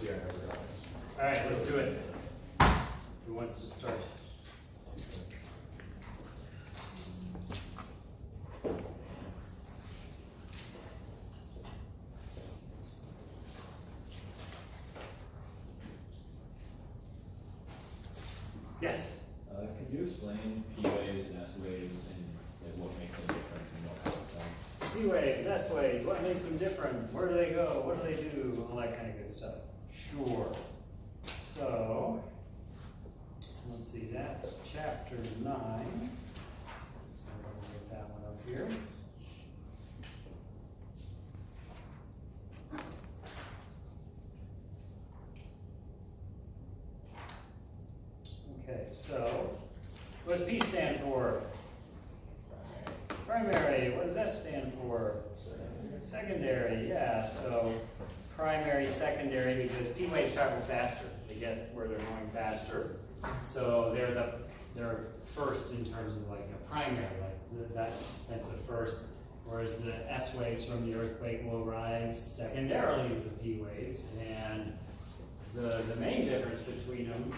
see, I never got it. All right, let's do it. Who wants to start? Yes. Can you explain P waves and S waves and what makes them different and what causes them? P waves, S waves, what makes them different? Where do they go? What do they do? All that kind of good stuff. Sure. So, let's see, that's chapter 9. So we'll get that one up here. Okay, so what does P stand for? Primary. What does S stand for? Secondary, yeah. So primary, secondary, because P waves travel faster. They get where they're going faster. So they're first in terms of like a primary, like that sense of first. Whereas the S waves from the earthquake will arrive secondarily to the P waves. And the main difference between them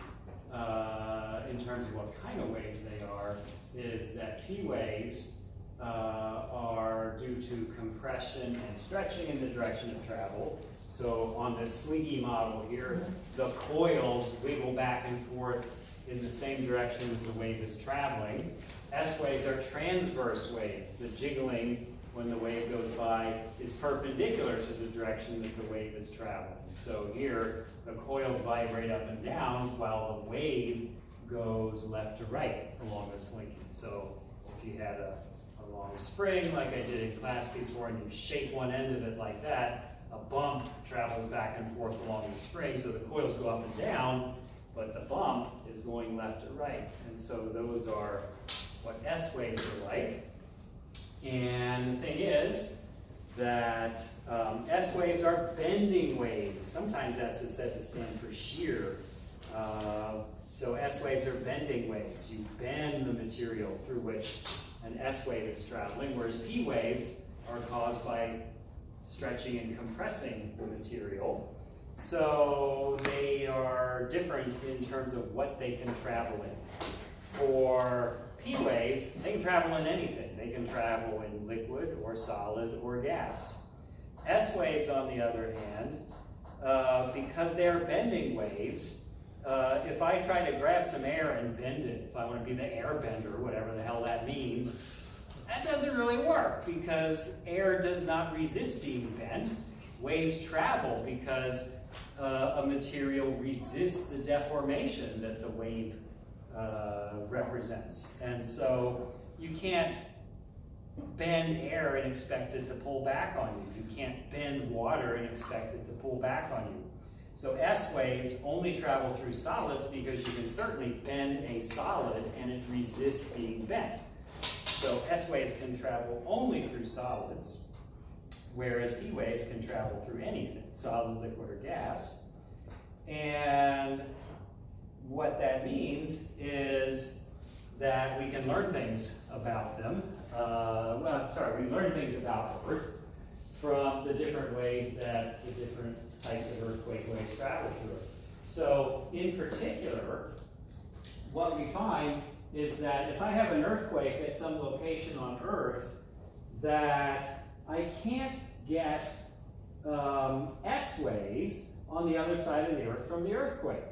in terms of what kind of waves they are is that P waves are due to compression and stretching in the direction of travel. So on this slinky model here, the coils wiggle back and forth in the same direction that the wave is traveling. S waves are transverse waves. The jiggling when the wave goes by is perpendicular to the direction that the wave is traveling. So here, the coils vibrate up and down while the wave goes left to right along the slinky. So if you had a long spring like I did in class before and you shake one end of it like that, a bump travels back and forth along the spring, so the coils go up and down, but the bump is going left to right. And so those are what S waves are like. And the thing is that S waves are bending waves. Sometimes S is said to stand for shear. So S waves are bending waves. You bend the material through which an S wave is traveling, whereas P waves are caused by stretching and compressing the material. So they are different in terms of what they can travel in. For P waves, they can travel in anything. They can travel in liquid or solid or gas. S waves, on the other hand, because they are bending waves, if I try to grab some air and bend it, if I want to be the air bender, whatever the hell that means, that doesn't really work because air does not resist being bent. Waves travel because a material resists the deformation that the wave represents. And so you can't bend air and expect it to pull back on you. You can't bend water and expect it to pull back on you. So S waves only travel through solids because you can certainly bend a solid and it resists being bent. So S waves can travel only through solids, whereas P waves can travel through anything, solid, liquid, or gas. And what that means is that we can learn things about them. We learn things about Earth from the different ways that the different types of earthquake waves travel through it. So in particular, what we find is that if I have an earthquake at some location on Earth, that I can't get S waves on the other side of the Earth from the earthquake.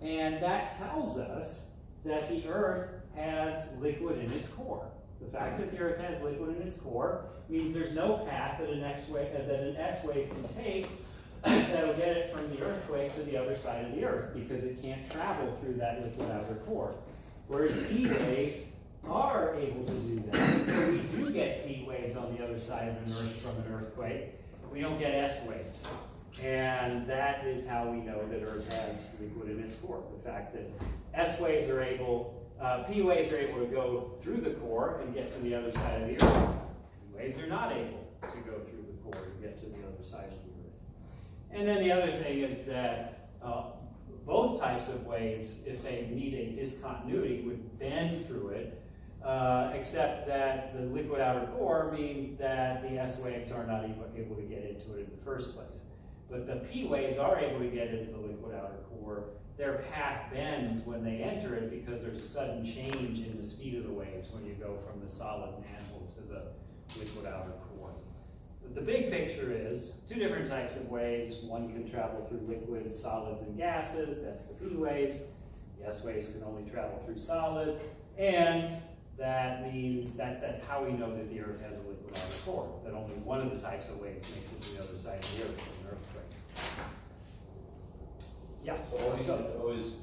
And that tells us that the Earth has liquid in its core. The fact that the Earth has liquid in its core means there's no path that an S wave can take that'll get it from the earthquake to the other side of the Earth because it can't travel through that liquid outer core. Whereas P waves are able to do that. And so we do get P waves on the other side of an Earth from an earthquake. We don't get S waves. And that is how we know that Earth has liquid in its core. The fact that S waves are able, P waves are able to go through the core and get to the other side of the Earth. P waves are not able to go through the core and get to the other side of the Earth. And then the other thing is that both types of waves, if they meet a discontinuity, would bend through it, except that the liquid outer core means that the S waves are not able to get into it in the first place. But the P waves are able to get into the liquid outer core. Their path bends when they enter it because there's a sudden change in the speed of the waves when you go from the solid mantle to the liquid outer core. But the big picture is two different types of waves. One can travel through liquids, solids, and gases. That's the P waves. The S waves can only travel through solid. And that means that's how we know that the Earth has a liquid outer core, that only one of the types of waves makes it to the other side of the Earth in an earthquake. Yeah. So always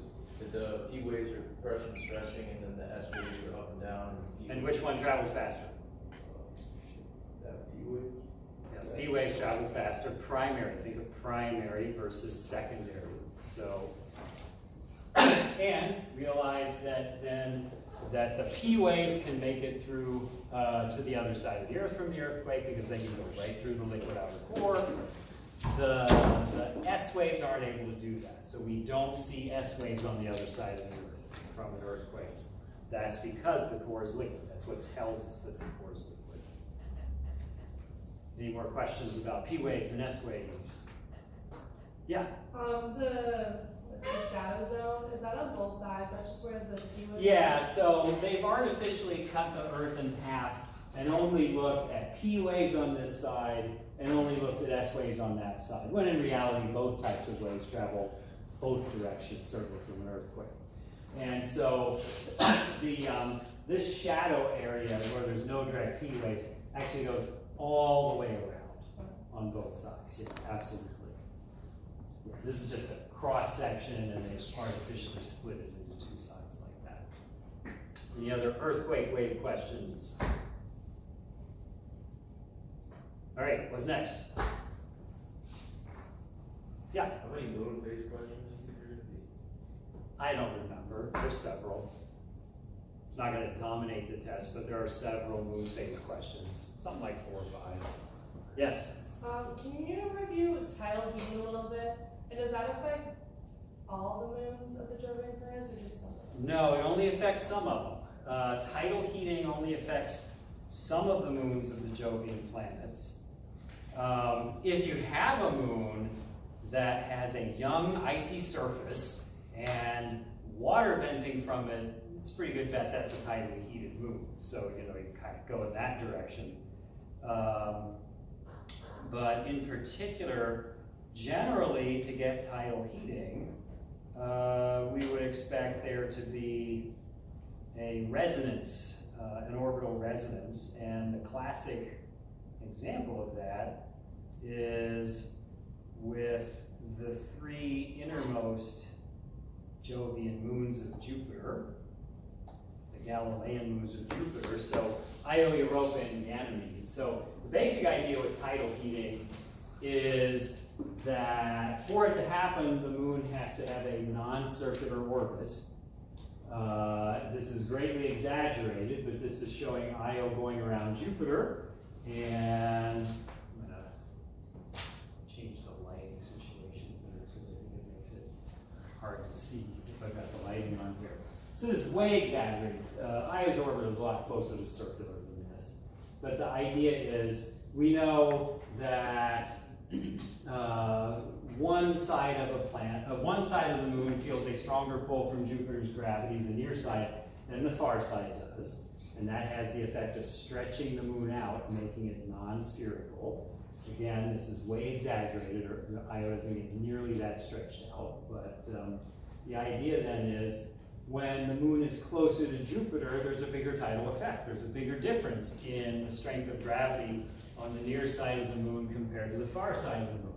the P waves are compression, stretching, and then the S waves are up and down. And which one travels faster? That P waves? Yes, P waves travel faster. Primary, think of primary versus secondary. So, and realize that then that the P waves can make it through to the other side of the Earth from the earthquake because they can go right through the liquid outer core. The S waves aren't able to do that, so we don't see S waves on the other side of the Earth from an earthquake. That's because the core is liquid. That's what tells us that the core is liquid. Any more questions about P waves and S waves? Yeah? The shadow zone, is that on both sides? That's just where the P waves Yeah, so they've artificially cut the Earth in half and only looked at P waves on this side and only looked at S waves on that side, when in reality both types of waves travel both directions, certainly from an earthquake. And so this shadow area where there's no direct P waves actually goes all the way around on both sides. Yeah, absolutely. Yeah, this is just a cross section and they've artificially split it into two sides like that. Any other earthquake wave questions? All right, what's next? Yeah. How many node-based questions do you think there would be? I don't remember. There's several. It's not going to dominate the test, but there are several moon-based questions. Something like 4 or 5. Yes? Can you review tidal heating a little bit? And does that affect all the moons of the Jovian planets or just some of them? No, it only affects some of them. Tidal heating only affects some of the moons of the Jovian planets. If you have a moon that has a young icy surface and water venting from it, it's a pretty good bet that's a tidally heated moon. So, you kind of go in that direction. But in particular, generally to get tidal heating, we would expect there to be a resonance, an orbital resonance, and the classic example of that is with the 3 innermost Jovian moons of Jupiter, the Galilean moons of Jupiter, so Io, Europa, and Ganymede. So the basic idea with tidal heating is that for it to happen, the moon has to have a non-circular orbit. This is greatly exaggerated, but this is showing Io going around Jupiter, and I'm going to change the lighting situation because I think it makes it hard to see if I've got the lighting on here. So this is way exaggerated. Io's orbit is a lot closer to circular than this. But the idea is we know that one side of the moon feels a stronger pull from Jupiter's gravity, the near side, than the far side does. And that has the effect of stretching the moon out, making it non-spherical. Again, this is way exaggerated, or Io doesn't get nearly that stretched out. But the idea then is when the moon is closer to Jupiter, there's a bigger tidal effect. There's a bigger difference in the strength of gravity on the near side of the moon compared to the far side of the moon.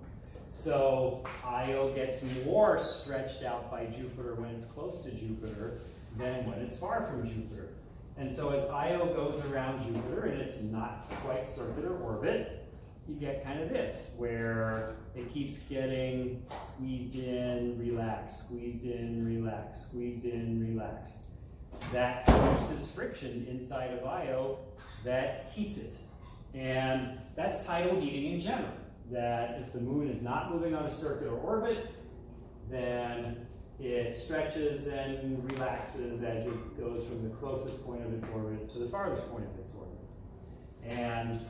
So Io gets more stretched out by Jupiter when it's close to Jupiter than when it's far from Jupiter. And so as Io goes around Jupiter in its not quite circular orbit, you get kind of this, where it keeps getting squeezed in, relaxed, squeezed in, relaxed, squeezed in, relaxed. That produces friction inside of Io that heats it. And that's tidal heating in general, that if the moon is not moving on a circular orbit, then it stretches and relaxes as it goes from the closest point of its orbit to the farthest point of its orbit. And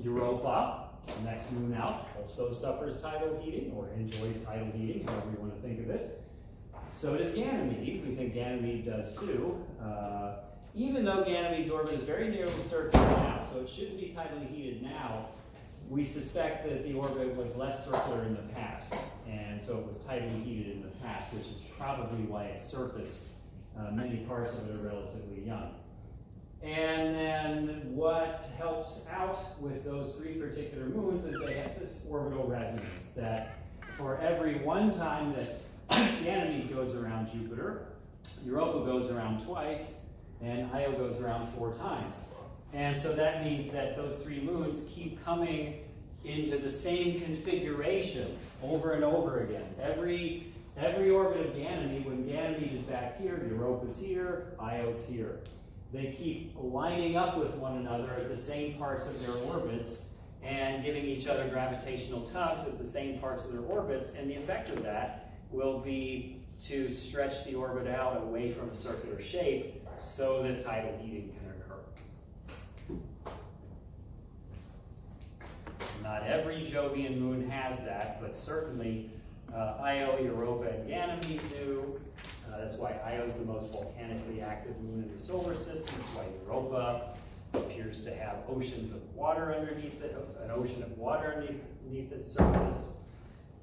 Europa The next moon out also suffers tidal heating, or enjoys tidal heating, however you want to think of it. So does Ganymede. We think Ganymede does too. Even though Ganymede's orbit is very nearly circular now, so it shouldn't be tidally heated now, we suspect that the orbit was less circular in the past, and so it was tidally heated in the past, which is probably why its surface, many parts of it are relatively young. And then what helps out with those three particular moons is they have this orbital resonance, that for every one time that Ganymede goes around Jupiter, Europa goes around twice, and Io goes around 4 times. And so that means that those 3 moons keep coming into the same configuration over and over again. Every orbit of Ganymede, when Ganymede is back here, Europa's here, Io's here. They keep lining up with one another at the same parts of their orbits and giving each other gravitational tugs at the same parts of their orbits, and the effect of that will be to stretch the orbit out away from a circular shape so that tidal heating can occur. Not every Jovian moon has that, but certainly Io, Europa, and Ganymede do. That's why Io is the most volcanically active moon in the solar system. That's why Europa appears to have oceans of water underneath it, an ocean of water underneath its surface.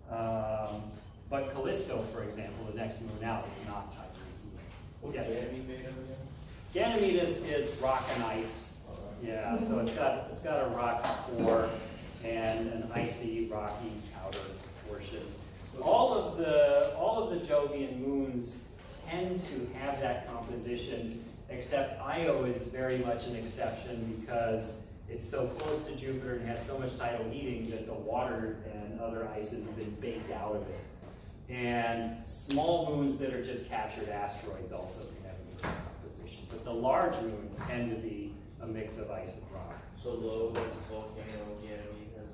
But Callisto, for example, the next moon out, is not tidally heated. What's Yes. Ganymede made of again? Ganymede is rock and ice. Yeah, so it's got a rock core and an icy, rocky outer portion. All of the Jovian moons tend to have that composition, except Io is very much an exception because it's so close to Jupiter and has so much tidal heating that the water and other ices have been baked out of it. And small moons that are just captured asteroids also can have a different composition. But the large moons tend to be a mix of ice and rock. So low has volcano, Ganymede has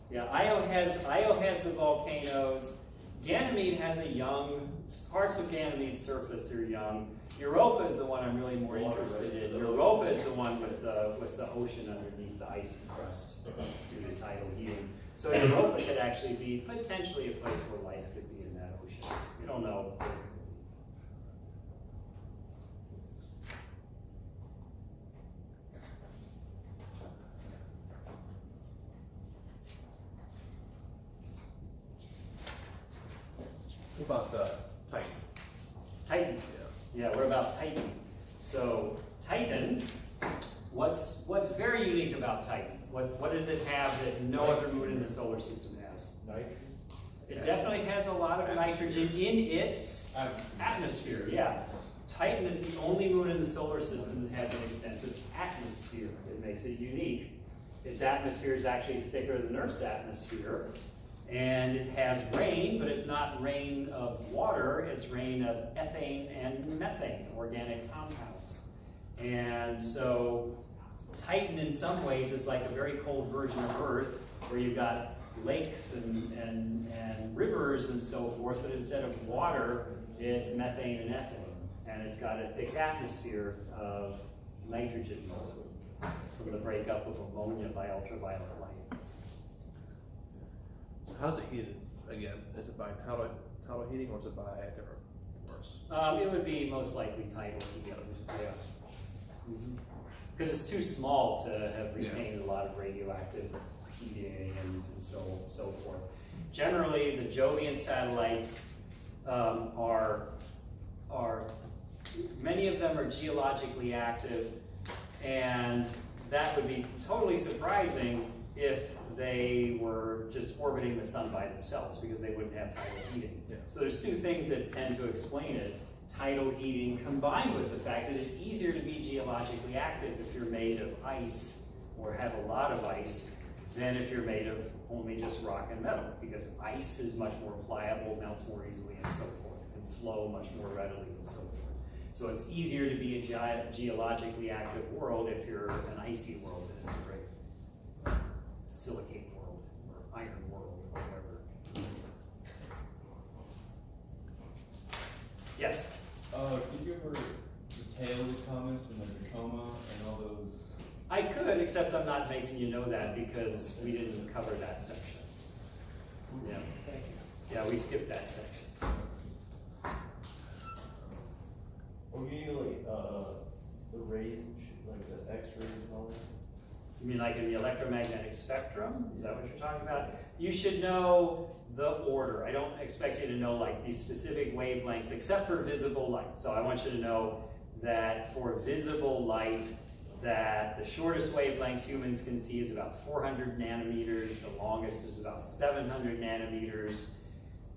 Yeah, Io has the volcanoes. Ganymede has a young, parts of Ganymede's surface are young. Europa is the one I'm really more interested in. Europa is the one with the ocean underneath the icy crust due to tidal heating. So Europa could actually be potentially a place where life could be in that ocean. We don't know. What about Titan? Titan. Yeah, what about Titan? So Titan, what's very unique about Titan? What does it have that no other moon in the solar system has? nitrogen? It definitely has a lot of nitrogen in its atmosphere, yeah. Titan is the only moon in the solar system that has an extensive atmosphere. It makes it unique. Its atmosphere is actually thicker than Earth's atmosphere. And it has rain, but it's not rain of water, it's rain of ethane and methane, organic compounds. And so Titan in some ways is like a very cold version of Earth, where you've got lakes and rivers and so forth, but instead of water, it's methane and ethane. And it's got a thick atmosphere of nitrogen mostly, from the breakup of ammonia by ultraviolet light. So how's it heated again? Is it by tidal heating or is it by a different force? It would be most likely tidal heating, yeah. Because it's too small to have retained a lot of radioactive heating and so forth. Generally, the Jovian satellites are many of them are geologically active, and that would be totally surprising if they were just orbiting the sun by themselves, because they wouldn't have tidal heating. Yeah. So there's 2 things that tend to explain it. Tidal heating combined with the fact that it's easier to be geologically active if you're made of ice or have a lot of ice than if you're made of only just rock and metal, because ice is much more pliable, melts more easily, and so forth, and flow much more readily and so forth. So it's easier to be a geologically active world if you're an icy world than a great silicate world or iron world or whatever. Yes? Did you ever detail the comments in the Tacoma and all those I could, except I'm not making you know that because we didn't cover that section. Yeah. Thank you. Yeah, we skipped that section. Or you like, the rays and shit, like the X-rays and all that? You mean like in the electromagnetic spectrum? Is that what you're talking about? You should know the order. I don't expect you to know like these specific wavelengths, except for visible light. So I want you to know that for visible light, that the shortest wavelengths humans can see is about 400 nanometers, the longest is about 700 nanometers,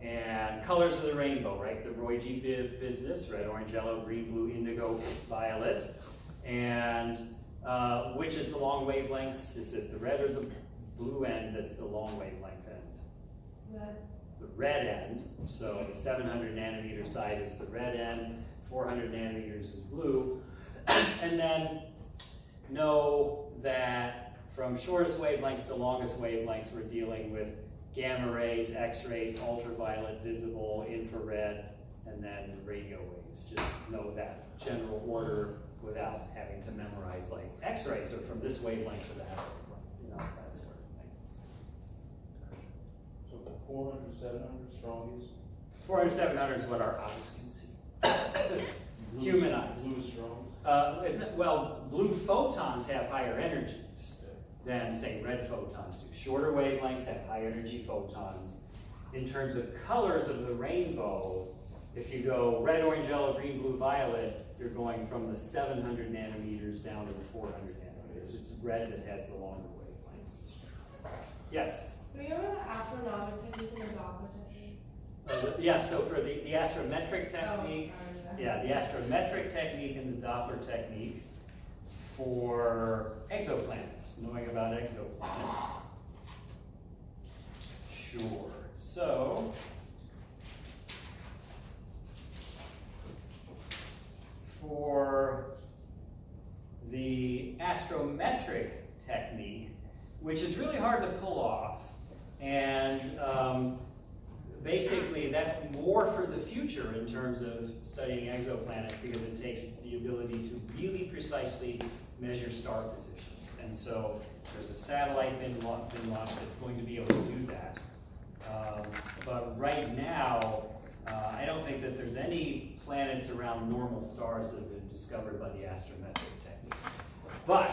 and colors of the rainbow, right? The Roy G. Biv business, red, orange, yellow, green, blue, indigo, violet, and which is the long wavelengths? Is it the red or the blue end that's the long wavelength end? Red. It's the red end, so the 700 nanometer side is the red end, 400 nanometers is blue, and then know that from shortest wavelengths to longest wavelengths, we're dealing with gamma rays, X-rays, ultraviolet, visible, infrared, and then radio waves. Just know that general order without having to memorize like X-rays are from this wavelength to that wavelength, you know, that sort of thing. So the 400, 700 strongest? 400, 700 is what our eyes can see. Blue- Human eyes. Blue is strong? It's not, well, blue photons have higher energies than, say, red photons do. Shorter wavelengths have high energy photons. In terms of colors of the rainbow, if you go red, orange, yellow, green, blue, violet, you're going from the 700 nanometers down to the 400 nanometers. It's red that has the longer wavelengths. Yes? Do you remember the astronomic technique and the Doppler technique? Yeah, so for the astrometric technique, Oh, sorry. yeah, the astrometric technique and the Doppler technique for exoplanets, knowing about exoplanets. Sure. So, for the astrometric technique, which is really hard to pull off, and basically that's more for the future in terms of studying exoplanets because it takes the ability to really precisely measure star positions. And so there's a satellite been launched that's going to be able to do that. But right now, I don't think that there's any planets around normal stars that have been discovered by the astrometric technique. But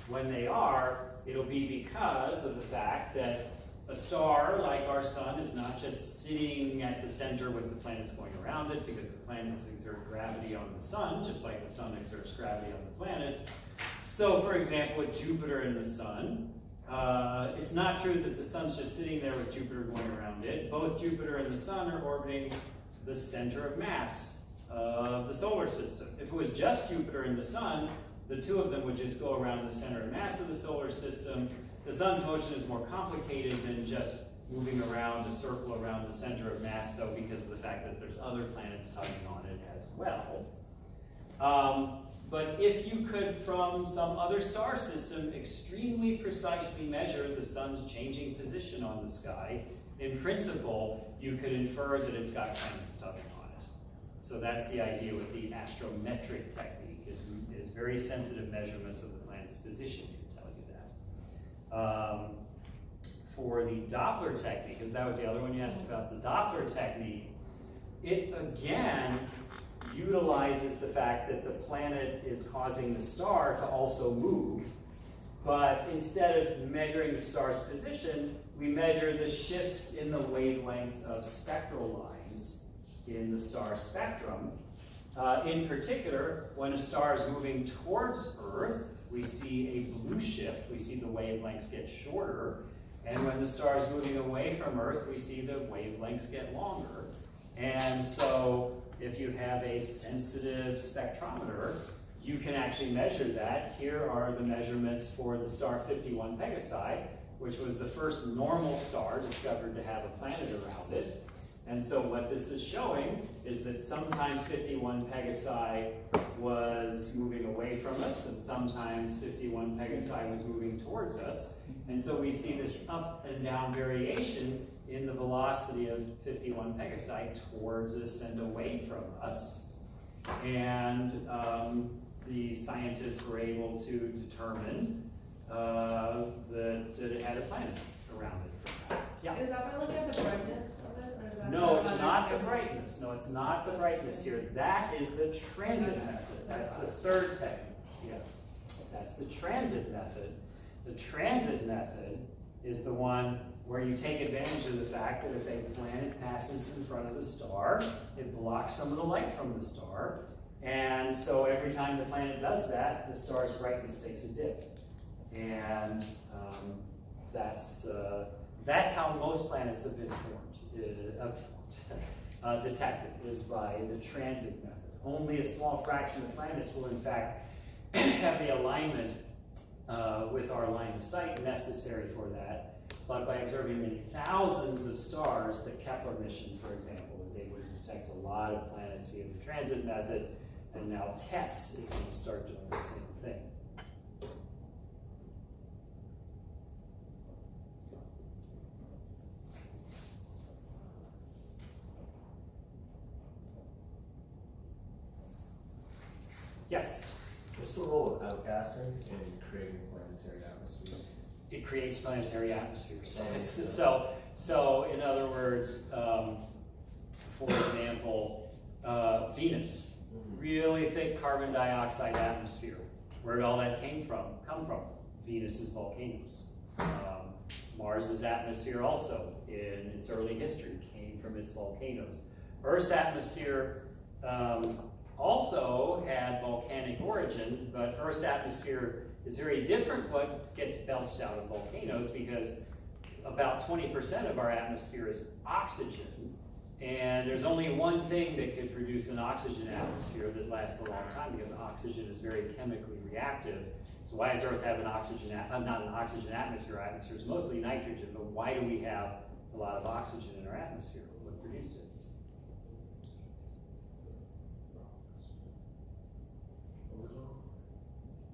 when they are, it'll be because of the fact that a star like our sun is not just sitting at the center with the planets going around it, because the planets exert gravity on the sun, just like the sun exerts gravity on the planets. So, for example, with Jupiter and the sun, it's not true that the sun's just sitting there with Jupiter going around it. Both Jupiter and the sun are orbiting the center of mass of the solar system. If it was just Jupiter and the sun, the two of them would just go around the center of mass of the solar system. The sun's motion is more complicated than just moving around a circle around the center of mass, though, because of the fact that there's other planets tugging on it as well. But if you could, from some other star system, extremely precisely measure the sun's changing position on the sky, in principle, you could infer that it's got planets tugging on it. So that's the idea with the astrometric technique, is very sensitive measurements of the planet's position can tell you that. For the Doppler technique, because that was the other one you asked about, the Doppler technique, it again utilizes the fact that the planet is causing the star to also move, but instead of measuring the star's position, we measure the shifts in the wavelengths of spectral lines in the star spectrum. In particular, when a star is moving towards Earth, we see a blue shift. We see the wavelengths get shorter. And when the star is moving away from Earth, we see the wavelengths get longer. And so if you have a sensitive spectrometer, you can actually measure that. Here are the measurements for the star 51 Pegasi, which was the first normal star discovered to have a planet around it. And so what this is showing is that sometimes 51 Pegasi was moving away from us, and sometimes 51 Pegasi was moving towards us. And so we see this up and down variation in the velocity of 51 Pegasi towards us and away from us. And the scientists were able to determine that it had a planet around it. Yeah. Is that by looking at the brightness of it, or is that? No, by it's not the understanding? brightness. No, it's not the brightness here. That is the transit method. That's the third technique. Yeah. That's the transit method. The transit method is the one where you take advantage of the fact that if a planet passes in front of the star, it blocks some of the light from the star. And so every time the planet does that, the star's brightness takes a dip. And that's how most planets have been detected, is by the transit method. Only a small fraction of planets will in fact have the alignment with our line of sight necessary for that. But by observing many thousands of stars, the Kepler mission, for example, was able to detect a lot of planets via the transit method, and now TESS is going to start doing the same thing. Yes? What's the role of outgassing in creating planetary atmospheres? It creates planetary atmospheres. Oh, So in other words, for example, Venus, really thick carbon dioxide atmosphere. Where did all that come from? Venus's volcanoes. Mars's atmosphere also, in its early history, came from its volcanoes. Earth's atmosphere also had volcanic origin, but Earth's atmosphere is very different what gets belched out of volcanoes, because about 20% of our atmosphere is oxygen, and there's only one thing that could produce an oxygen atmosphere that lasts a long time, because oxygen is very chemically reactive. So why does Earth have an oxygen, not an oxygen atmosphere? Our atmosphere is mostly nitrogen, but why do we have a lot of oxygen in our atmosphere? What produced it?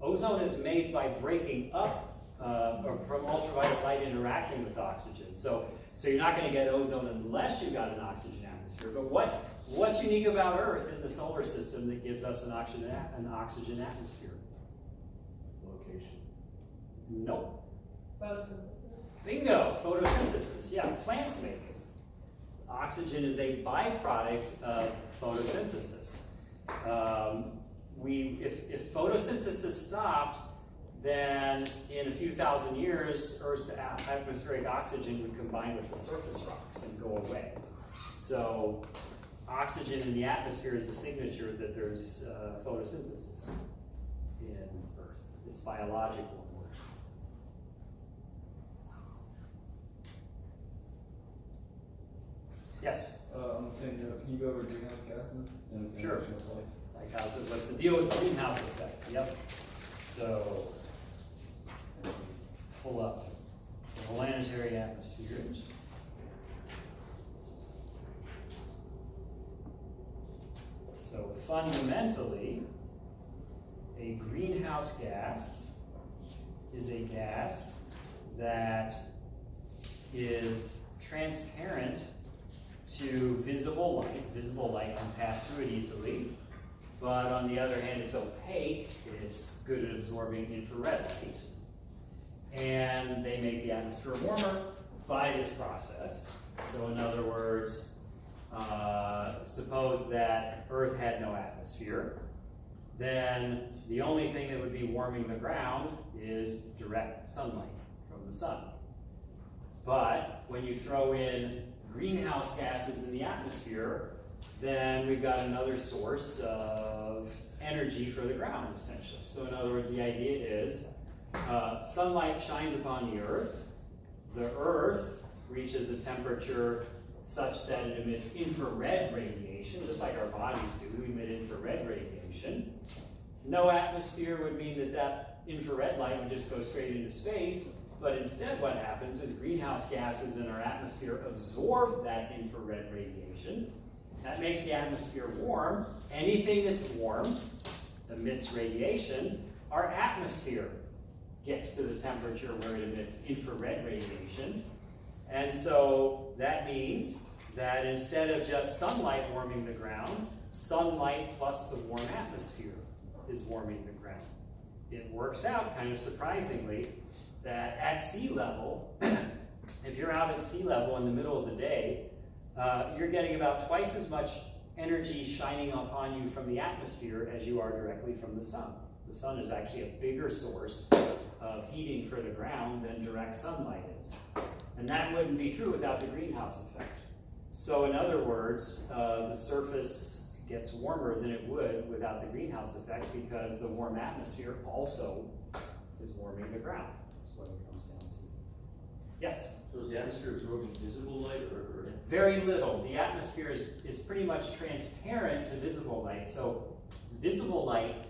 Ozone is made by breaking up or from ultraviolet light interacting with oxygen. So you're not going to get ozone unless you've got an oxygen atmosphere. But what's unique about Earth in the solar system that gives us an oxygen atmosphere? Location. Nope. Photosynthesis. Bingo. Photosynthesis. Yeah, plants make it. Oxygen is a byproduct of photosynthesis. If photosynthesis stopped, then in a few thousand years, Earth's atmospheric oxygen would combine with the surface rocks and go away. So oxygen in the atmosphere is a signature that there's photosynthesis in Earth. It's biological. Yes? On the same note, can you go over greenhouse gases? And Sure. like? Like what's the deal with the greenhouse effect? Yep. So, let me pull up the planetary atmospheres. So fundamentally, a greenhouse gas is a gas that is transparent to visible light. Visible light can pass through it easily. But on the other hand, it's opaque. It's good at absorbing infrared light. And they make the atmosphere warmer by this process. So in other words, suppose that Earth had no atmosphere, then the only thing that would be warming the ground is direct sunlight from the sun. But when you throw in greenhouse gases in the atmosphere, then we've got another source of energy for the ground, essentially. So in other words, the idea is sunlight shines upon the Earth. The Earth reaches a temperature such that it emits infrared radiation, just like our bodies do. We emit infrared radiation. No atmosphere would mean that that infrared light would just go straight into space, but instead what happens is greenhouse gases in our atmosphere absorb that infrared radiation. That makes the atmosphere warm. Anything that's warm emits radiation. Our atmosphere gets to the temperature where it emits infrared radiation. And so that means that instead of just sunlight warming the ground, sunlight plus the warm atmosphere is warming the ground. It works out, kind of surprisingly, that at sea level, if you're out at sea level in the middle of the day, you're getting about twice as much energy shining upon you from the atmosphere as you are directly from the sun. The sun is actually a bigger source of heating for the ground than direct sunlight is. And that wouldn't be true without the greenhouse effect. So in other words, the surface gets warmer than it would without the greenhouse effect because the warm atmosphere also is warming the ground. That's what it comes down to. Yes? So is the atmosphere absorbing visible light or Very little. The atmosphere is pretty much transparent to visible light. So visible light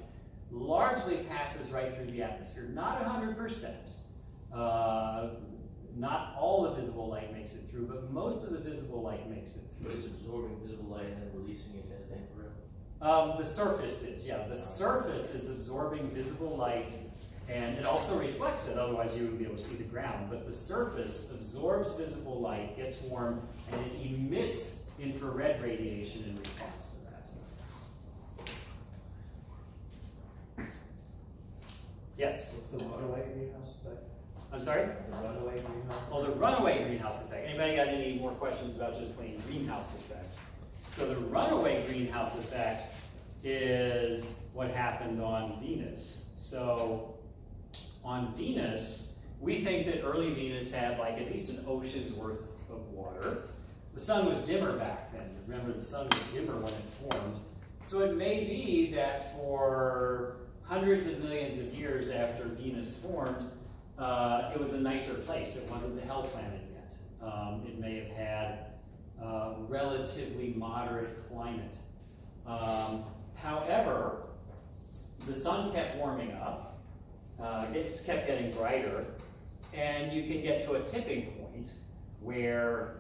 largely passes right through the atmosphere. Not 100%. Not all the visible light makes it through, but most of the visible light makes it but through. it's absorbing visible light and then releasing it as infrared? The surface is, yeah. The surface is absorbing visible light, and it also reflects it, otherwise you wouldn't be able to see the ground. But the surface absorbs visible light, gets warm, and it emits infrared radiation in response to that. Yes? What's the runaway greenhouse effect? I'm sorry? The runaway greenhouse Well, the runaway greenhouse effect. Anybody got any more questions about just plain greenhouse effect? So the runaway greenhouse effect is what happened on Venus. So on Venus, we think that early Venus had like at least an ocean's worth of water. The sun was dimmer back then. Remember, the sun was dimmer when it formed. So it may be that for hundreds of millions of years after Venus formed, it was a nicer place. It wasn't the hell planet yet. It may have had relatively moderate climate. However, the sun kept warming up. It just kept getting brighter, and you can get to a tipping point where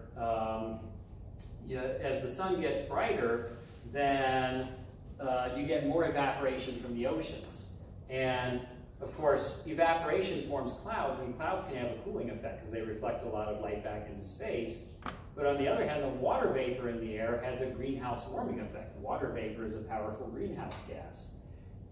as the sun gets brighter, then you get more evaporation from the oceans. And of course, evaporation forms clouds, and clouds can have a cooling effect because they reflect a lot of light back into space. But on the other hand, the water vapor in the air has a greenhouse warming effect. Water vapor is a powerful greenhouse gas.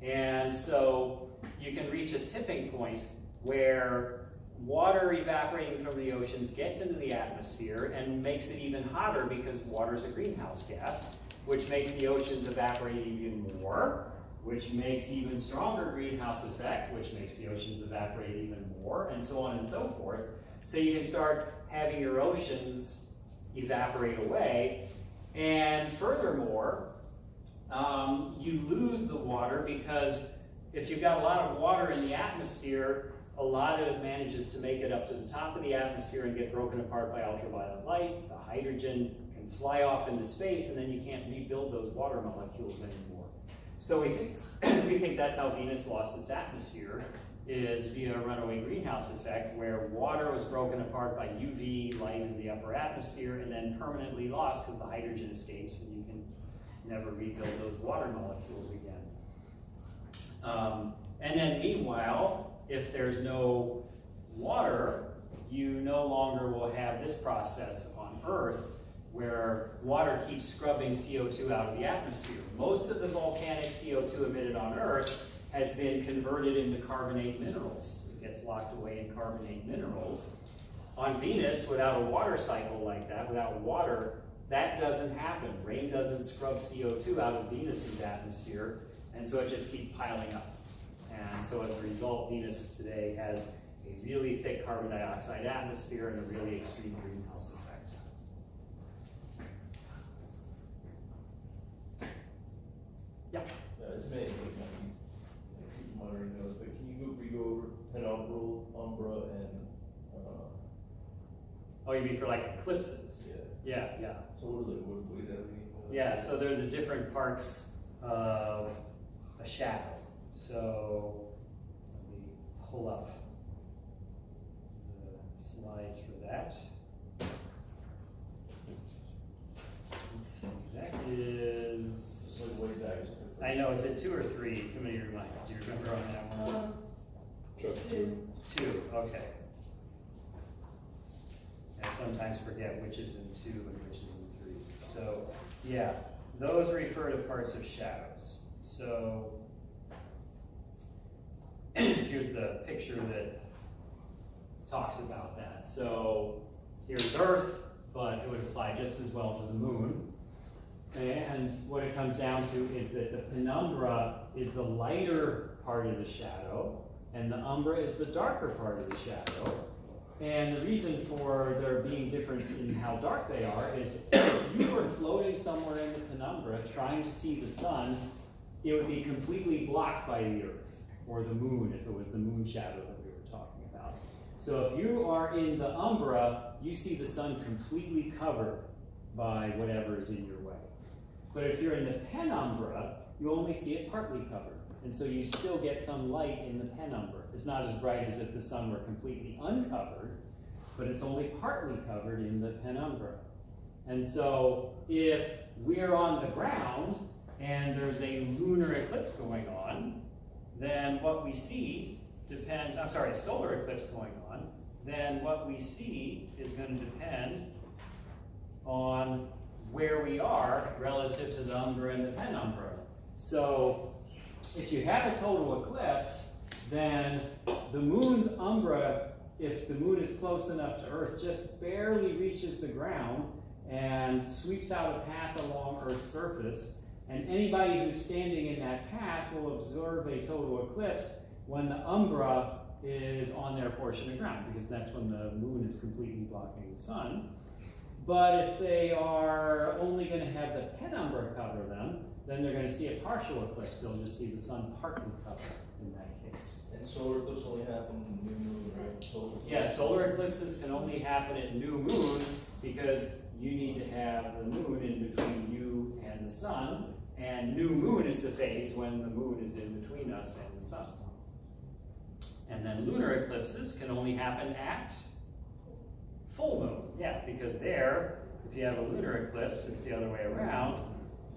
And so you can reach a tipping point where water evaporating from the oceans gets into the atmosphere and makes it even hotter because water is a greenhouse gas, which makes the oceans evaporate even more, which makes even stronger greenhouse effect, which makes the oceans evaporate even more, and so on and so forth. So you can start having your oceans evaporate away, and furthermore, you lose the water because if you've got a lot of water in the atmosphere, a lot of it manages to make it up to the top of the atmosphere and get broken apart by ultraviolet light. The hydrogen can fly off into space, and then you can't rebuild those water molecules anymore. So we think that's how Venus lost its atmosphere, is via a runaway greenhouse effect, where water was broken apart by UV light in the upper atmosphere and then permanently lost because the hydrogen escapes and you can never rebuild those water molecules again. And then meanwhile, if there's no water, you no longer will have this process on Earth where water keeps scrubbing CO2 out of the atmosphere. Most of the volcanic CO2 emitted on Earth has been converted into carbonate minerals. It gets locked away in carbonate minerals. On Venus, without a water cycle like that, without water, that doesn't happen. Rain doesn't scrub CO2 out of Venus's atmosphere, and so it just keeps piling up. And so as a result, Venus today has a really thick carbon dioxide atmosphere and a really extreme greenhouse effect. Yeah? This may keep monitoring those, but can you go over Penumbral, Umbra, and Oh, you mean for like eclipses? yeah. Yeah. So what do they mean? Yeah, so they're the different parts of a shadow. So let me pull up the slides for that. Let's see, that is, Way back. I know, is it 2 or 3? Somebody remind, do you remember on that one? Just two. 2, okay. I sometimes forget which is in 2 and which is in 3. So, yeah, those refer to parts of shadows. So, here's the picture that talks about that. So here's Earth, but it would apply just as well to the moon. And what it comes down to is that the penumbra is the lighter part of the shadow, and the umbra is the darker part of the shadow. And the reason for their being different in how dark they are is if you were floating somewhere in the penumbra trying to see the sun, it would be completely blocked by the Earth, or the moon if it was the moon shadow that we were talking about. So if you are in the umbra, you see the sun completely covered by whatever is in your way. But if you're in the penumbra, you only see it partly covered. And so you still get some light in the penumbra. It's not as bright as if the sun were completely uncovered, but it's only partly covered in the penumbra. And so if we're on the ground and there's a lunar eclipse going on, then what we see depends, solar eclipse going on, then what we see is going to depend on where we are relative to the umbra and the penumbra. So if you have a total eclipse, then the moon's umbra, if the moon is close enough to Earth, just barely reaches the ground and sweeps out a path along Earth's surface. And anybody who's standing in that path will observe a total eclipse when the umbra is on their portion of ground, because that's when the moon is completely blocking the sun. But if they are only going to have the penumbra cover them, then they're going to see a partial eclipse. They'll just see the sun partly covered in that case. And solar eclipse only happen in new moon, right? Total eclipse. Yeah, solar eclipses can only happen at new moon because you need to have the moon in between you and the sun, and new moon is the phase when the moon is in between us and the sun. And then lunar eclipses can only happen at full moon. Yeah, because there, if you have a lunar eclipse, it's the other way around,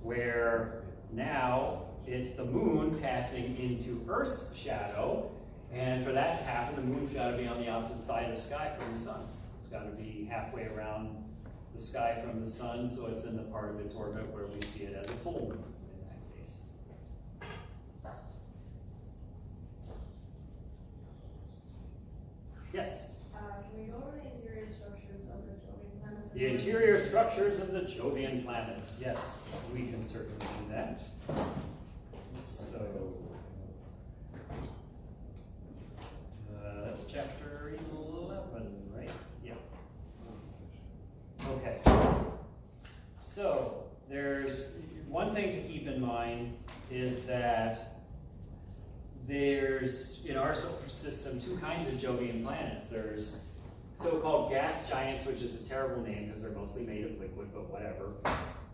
where now it's the moon passing into Earth's shadow, and for that to happen, the moon's got to be on the opposite side of the sky from the sun. It's got to be halfway around the sky from the sun, so it's in the part of its orbit where we see it as a full moon in that case. Yes? Can we go over the interior structures of the Jovian planets? The interior structures of the Jovian planets. Yes, we can certainly do that. So, that's chapter 11, right? Yeah. Okay. So, there's one thing to keep in mind is that there's, in our solar system, two kinds of Jovian planets. There's so-called gas giants, which is a terrible name because they're mostly made of liquid, but whatever.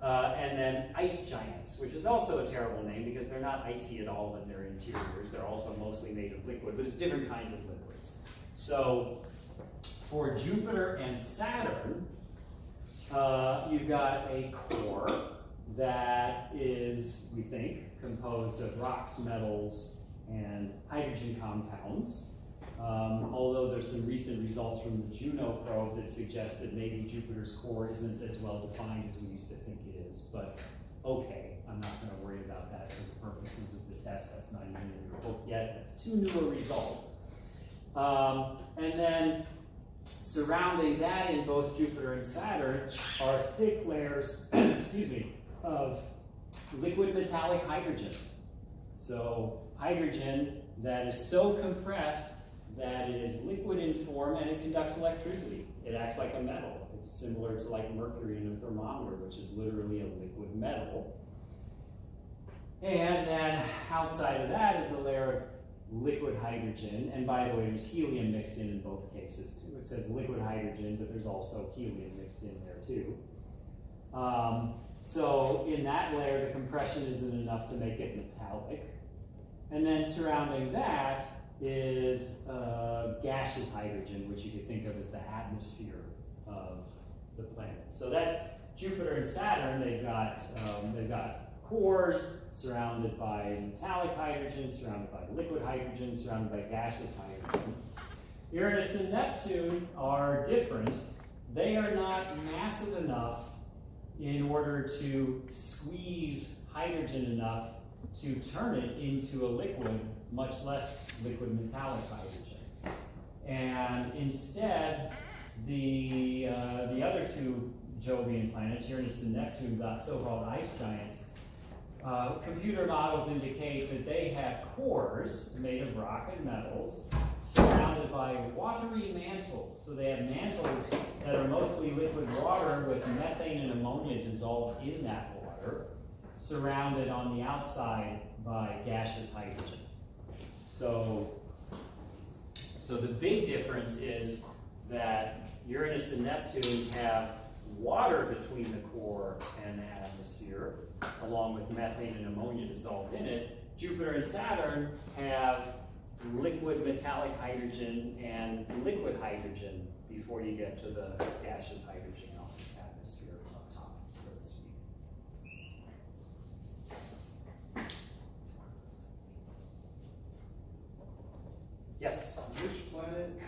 And then ice giants, which is also a terrible name because they're not icy at all in their interiors. They're also mostly made of liquid, but it's different kinds of liquids. So for Jupiter and Saturn, you've got a core that is, we think, composed of rocks, metals, and hydrogen compounds. Although there's some recent results from the Juno probe that suggest that maybe Jupiter's core isn't as well defined as we used to think it is. But okay, I'm not going to worry about that for the purposes of the test. That's not even in your book yet. It's too new a result. And then surrounding that in both Jupiter and Saturn are thick layers, excuse me, of liquid metallic hydrogen. So hydrogen that is so compressed that it is liquid in form and it conducts electricity. It acts like a metal. It's similar to like mercury in a thermometer, which is literally a liquid metal. And then outside of that is a layer of liquid hydrogen. And by the way, there's helium mixed in both cases too. It says liquid hydrogen, but there's also helium mixed in there too. So in that layer, the compression isn't enough to make it metallic. And then surrounding that is gaseous hydrogen, which you could think of as the atmosphere of the planet. So that's Jupiter and Saturn. They've got cores surrounded by metallic hydrogen, surrounded by liquid hydrogen, surrounded by gaseous hydrogen. Uranus and Neptune are different. They are not massive enough in order to squeeze hydrogen enough to turn it into a liquid much less liquid metallic hydrogen. And instead, the other two Jovian planets, Uranus and Neptune, got so-called ice giants. Computer models indicate that they have cores made of rock and metals surrounded by watery mantles. So they have mantles that are mostly liquid water with methane and ammonia dissolved in that water, surrounded on the outside by gaseous hydrogen. So the big difference is that Uranus and Neptune have water between the core and the atmosphere, along with methane and ammonia dissolved in it. Jupiter and Saturn have liquid metallic hydrogen and liquid hydrogen before you get to the gaseous hydrogen atmosphere up top, so to speak. Yes? Which planet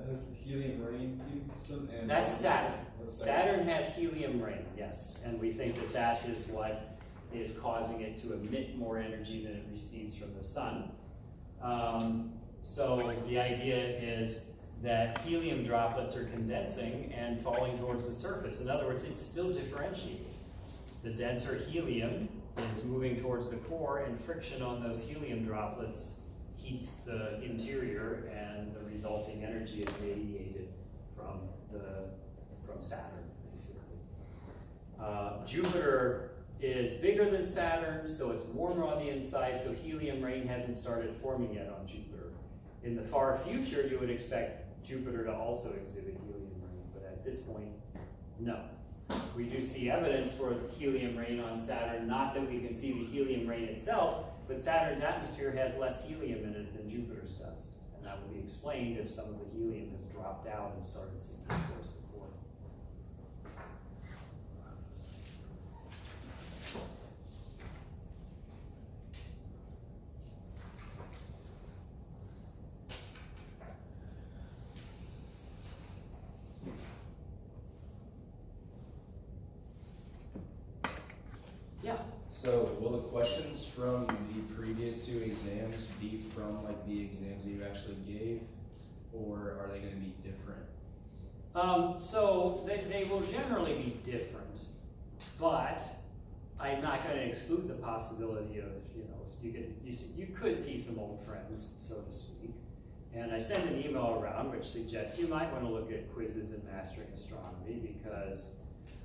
has the helium rain heating system? And That's Saturn. That's Saturn has helium rain, yes, and we think that that is what is causing it to emit more energy than it receives from the sun. So the idea is that helium droplets are condensing and falling towards the surface. In other words, it's still differentiating. The denser helium is moving towards the core, and friction on those helium droplets heats the interior, and the resulting energy is radiated from Saturn, basically. Jupiter is bigger than Saturn, so it's warmer on the inside, so helium rain hasn't started forming yet on Jupiter. In the far future, you would expect Jupiter to also exhibit helium rain, but at this point, no. We do see evidence for helium rain on Saturn, not that we can see the helium rain itself, but Saturn's atmosphere has less helium in it than Jupiter's does. And that will be explained if some of the helium has dropped out and started sinking towards the core. Yeah. So will the questions from the previous two exams be from like the exams that you actually gave, or are they going to be different? So they will generally be different, but I'm not going to exclude the possibility of, you could see some old friends, so to speak. And I sent an email around which suggests you might want to look at quizzes in mastering astronomy, because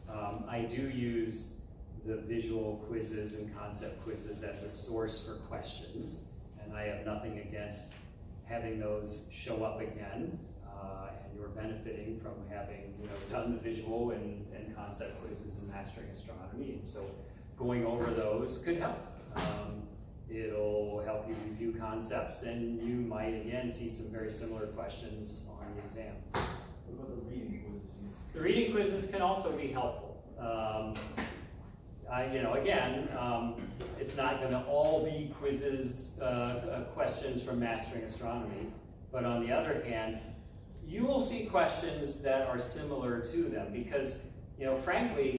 I do use the visual quizzes and concept quizzes as a source for questions, and I have nothing against having those show up again, and you're benefiting from having done the visual and concept quizzes in mastering astronomy, and so going over those could help. It'll help you review concepts, and you might again see some very similar questions on the exam. What about the reading quizzes? The reading quizzes can also be helpful. It's not going to all be quizzes, questions from mastering astronomy, but on the other hand, you will see questions that are similar to them, because, frankly,